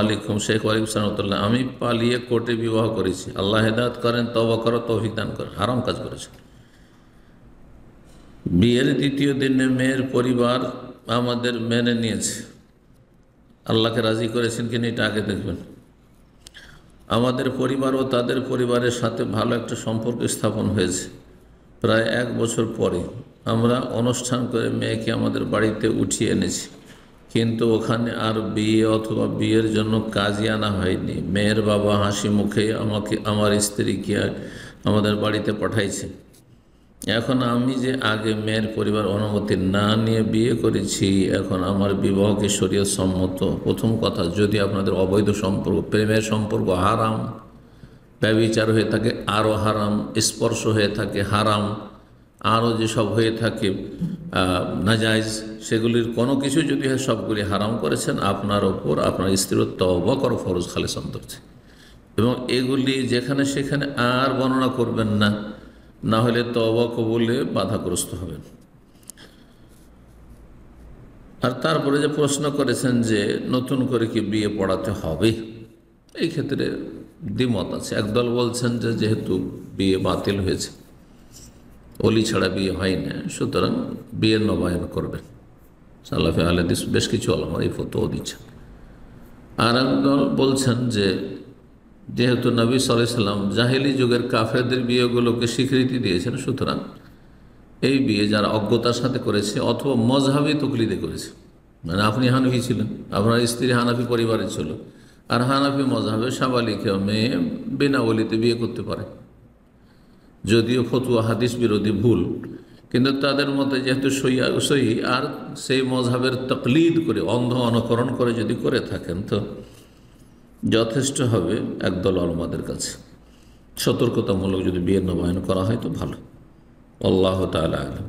আলাইকুম শেখ ওয়ালাইকুম সালাম, আমি পালিয়ে কোর্টে বিবাহ করেছি, আল্লাহ হেদায়েত করেন, তওবা করো, তৌফিক দান করেন। হারাম কাজ করেছে। বিয়ের দ্বিতীয় দিনে মেয়ের পরিবার আমাদের মেনে নিয়েছে, আল্লাহকে রাজি করেছেন কিনা এটা আগে দেখবেন। আমাদের পরিবার ও তাদের পরিবারের সাথে ভালো একটা সম্পর্ক স্থাপন হয়েছে। প্রায় 1 বছর পরে আমরা অনুষ্ঠান করে মেয়েকে আমাদের বাড়িতে উঠিয়ে এনেছি, কিন্তু ওখানে আর বিয়ে অথবা বিয়ের জন্য কাজই আনা হয়নি। মেয়ের বাবা হাসি মুখে আমার স্ত্রীকে আমাদের বাড়িতে পাঠাইছে। এখন আমি যে আগে মেয়ের পরিবার অনুমতি না নিয়ে বিয়ে করেছি, এখন আমার বিবাহকে শরীয়ত সম্মত? প্রথম কথা, যদি আপনাদের অবৈধ সম্পর্ক, প্রেমের সম্পর্ক হারাম, ব্যভিচার হয়ে থাকে আরও হারাম, স্পর্শ হয়ে থাকে হারাম, আরও যেসব হয়ে থাকে নাজায়েজ, সেগুলির কোনো কিছু যদি হয় সবগুলি হারাম করেছেন, আপনার ওপর আপনার স্ত্রীর তওবা করা ফরজ খালেস অন্তর্ভুক্ত। এবং এগুলি যেখানে সেখানে আর বর্ণনা করবেন না, না হলে তওবা কবুলে বাধাগ্রস্ত হবেন। আর তারপরে যে প্রশ্ন করেছেন যে নতুন করে কি বিয়ে পড়াতে হবে, এই ক্ষেত্রে দ্বিমত আছে। একদল বলছেন যে যেহেতু বিয়ে বাতিল হয়েছে, ওলি ছাড়া বিয়ে হয় না, সুতরাং বিয়ে নবায়ন করবেন। সালাফে আহলে হাদিস বেশ কিছু আলেম এই ফতোয়া দিচ্ছেন। আর একদল বলছেন যে যেহেতু নবী সাল্লাল্লাহু আলাইহি সাল্লাম জাহেলি যুগের কাফেরদের বিয়েগুলোকে স্বীকৃতি দিয়েছেন, সুতরাং এই বিয়ে যারা অজ্ঞতার সাথে করেছে অথবা মজহাবি তকলিদে করেছে, মানে আপনি হানাফি ছিলেন, আপনার স্ত্রী হানাফি পরিবারের ছিল, আর হানাফি মজহাবে সাবালিকা মেয়ে বিনা ওলিতে বিয়ে করতে পারে, যদিও ফতোয়া হাদিস বিরোধী ভুল, কিন্তু তাদের মতে যেহেতু সহি, আর সেই মজহাবের তকলিদ করে অন্ধ অনুকরণ করে যদি করে থাকেন তো যথেষ্ট হবে একদল উলামাদের কাছে। সতর্কতামূলক যদি বিয়ে নবায়ন করা হয় তো ভালো। আল্লাহ তাআলা আলাম।